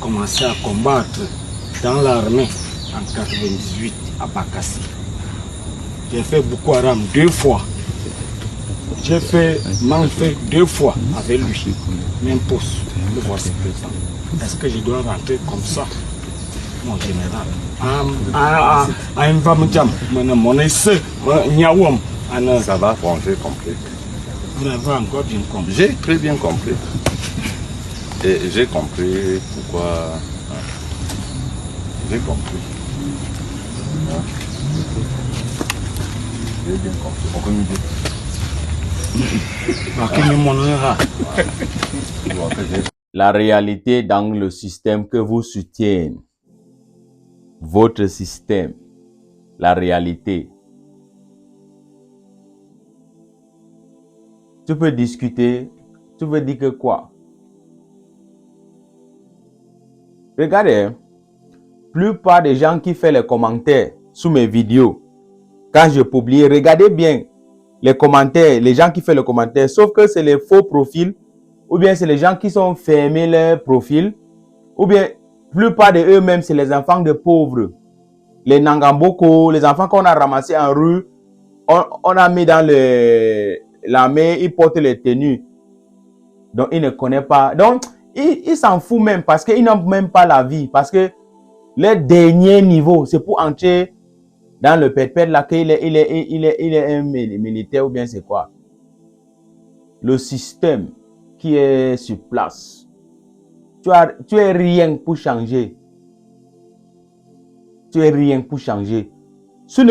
commencé à combattre dans l'armée en 98 à Bakassi. J'ai fait Boko Haram 2 fois. J'ai fait Manfé 2 fois avec lui. Même poste. Le voici présent. Est-ce que je dois rentrer comme ça, mon général? Ça va, bon, j'ai compris. Vous n'avez pas encore bien compris. J'ai très bien compris. Et j'ai compris pourquoi. J'ai compris. J'ai bien compris. On peut me dire. La réalité dans le système que vous soutiennent, votre système, la réalité. Tu peux discuter, tu veux dire que quoi? Regardez, plupart des gens qui font les commentaires sous mes vidéos, quand je publie, regardez bien les commentaires, les gens qui font les commentaires, sauf que c'est les faux profils, ou bien c'est les gens qui sont fermés leur profil, ou bien plupart de eux-mêmes, c'est les enfants de pauvres, les Nangamboko, les enfants qu'on a ramassés en rue, on a mis dans l'armée, ils portent les tenues. Donc, ils ne connaissent pas. Donc, ils s'en foutent même parce qu'ils n'ont même pas la vie. Parce que le dernier niveau, c'est pour entrer dans le pet-pet là qu'il est un militaire ou bien c'est quoi. Le système qui est sur place. Tu es rien pour changer. Tu es rien pour changer. Si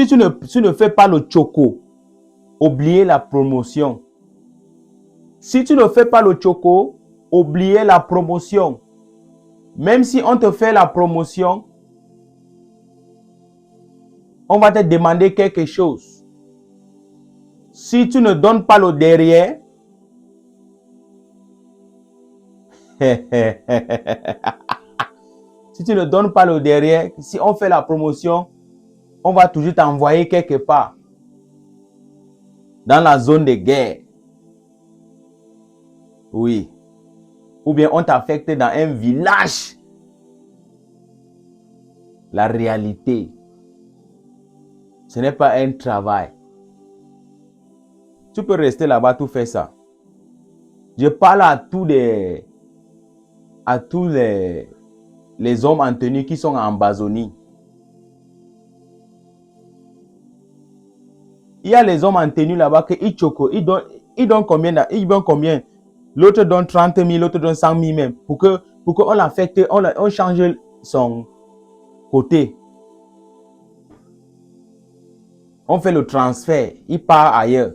tu ne fais pas le choco, oubliez la promotion. Si tu ne fais pas le choco, oubliez la promotion. Même si on te fait la promotion, on va te demander quelque chose. Si tu ne donnes pas le derrière, si tu ne donnes pas le derrière, si on fait la promotion, on va toujours t'envoyer quelque part. Dans la zone de guerre. Oui. Ou bien on t'affecte dans un village. La réalité. Ce n'est pas un travail. Tu peux rester là-bas, tout faire ça. Je parle à tous les hommes en tenue qui sont en Amazonie. Il y a les hommes en tenue là-bas qui choco. Ils donnent combien? Ils donnent combien? L'autre donne 30 000, l'autre donne 100 000 même. Pour qu'on l'affecte, on change son côté. On fait le transfert. Il part ailleurs.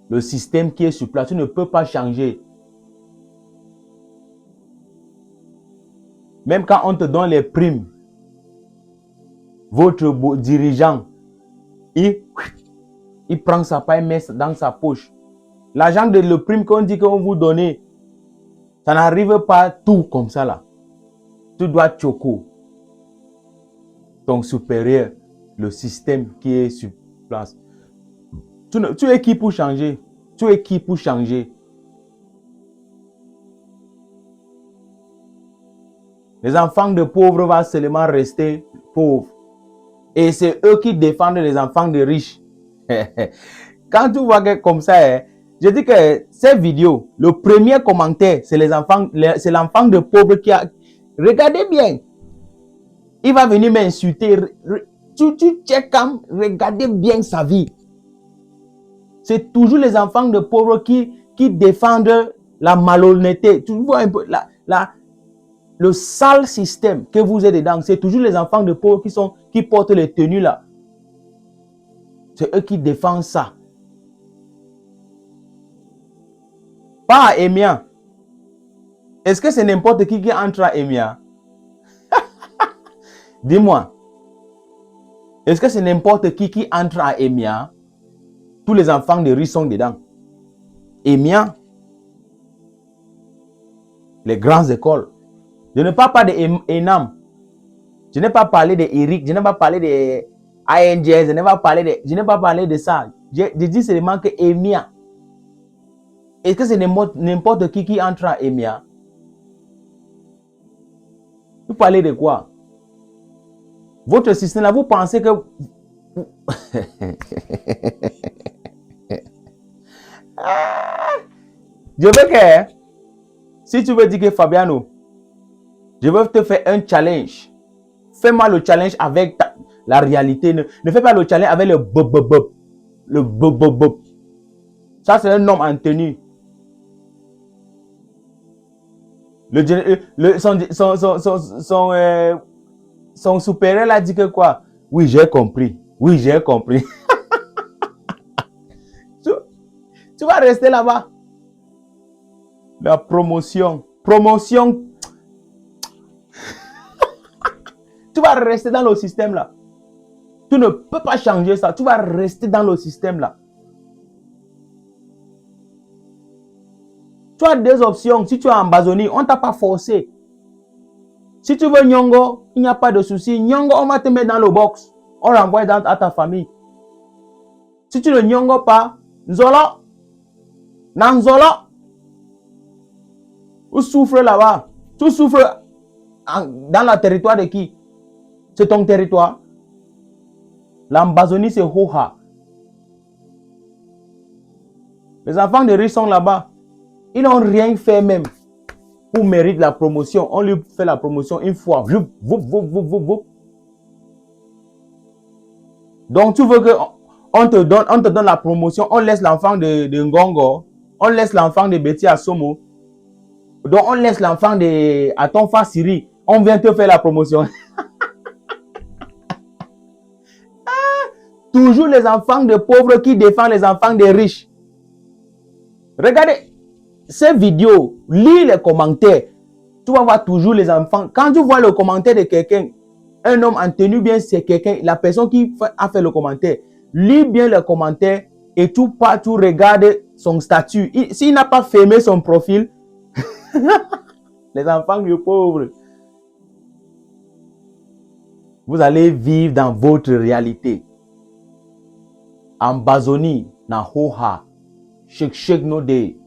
Le système qui est sur place, tu ne peux pas changer. Même quand on te donne les primes, votre dirigeant, il prend sa paille, met dans sa poche. L'argent de le prime qu'on dit qu'on vous donne, ça n'arrive pas tout comme ça là. Tu dois choco ton supérieur, le système qui est sur place. Tu es qui pour changer? Tu es qui pour changer? Les enfants de pauvres vont seulement rester pauvres. Et c'est eux qui défendent les enfants de riches. Quand tu vois que comme ça, je dis que cette vidéo, le premier commentaire, c'est l'enfant de pauvre qui a... Regardez bien. Il va venir m'insulter. Tu check comme, regardez bien sa vie. C'est toujours les enfants de pauvres qui défendent la malhonnêteté. Tu vois un peu le sale système que vous êtes dedans. C'est toujours les enfants de pauvres qui portent les tenues là. C'est eux qui défendent ça. Pas à Emia. Est-ce que c'est n'importe qui entre à Emia? Dis-moi. Est-ce que c'est n'importe qui entre à Emia? Tous les enfants de riches sont dedans. Emia. Les grandes écoles. Je ne parle pas de ENAM. Je n'ai pas parlé de Eric. Je n'ai pas parlé de INGS. Je n'ai pas parlé de ça. Je dis seulement que Emia. Est-ce que c'est n'importe qui entre à Emia? Vous parlez de quoi? Votre système là, vous pensez que... Je veux que... Si tu veux dire que Fabiano, je veux te faire un challenge. Fais-moi le challenge avec la réalité. Ne fais pas le challenge avec le bob. Le bob. Ça, c'est un homme en tenue. Son supérieur a dit que quoi? Oui, j'ai compris. Oui, j'ai compris. Tu vas rester là-bas. La promotion. Promotion. Tu vas rester dans le système là. Tu ne peux pas changer ça. Tu vas rester dans le système là. Tu as deux options. Si tu es en Amazonie, on ne t'a pas forcé. Si tu veux Nyongo, il n'y a pas de souci. Nyongo, on va te mettre dans le box. On renvoie à ta famille. Si tu ne Nyongo pas, Nzolo. Nanzolo. Tu souffres là-bas. Tu souffres dans le territoire de qui? C'est ton territoire. L'Amazonie, c'est Hoha. Les enfants de riches sont là-bas. Ils n'ont rien fait même pour mériter la promotion. On lui fait la promotion une fois. Donc, tu veux qu'on te donne la promotion. On laisse l'enfant de Ngongo. On laisse l'enfant de Betty Asomo. Donc, on laisse l'enfant de Atonfa Siri. On vient te faire la promotion. Toujours les enfants de pauvres qui défendent les enfants des riches. Regardez ces vidéos, lis les commentaires. Tu vas voir toujours les enfants. Quand tu vois le commentaire de quelqu'un, un homme en tenue bien, c'est quelqu'un, la personne qui a fait le commentaire. Lis bien le commentaire et tu regardes son statut. S'il n'a pas fermé son profil, les enfants de pauvres, vous allez vivre dans votre réalité. Amazonie, na hoha, shake no day.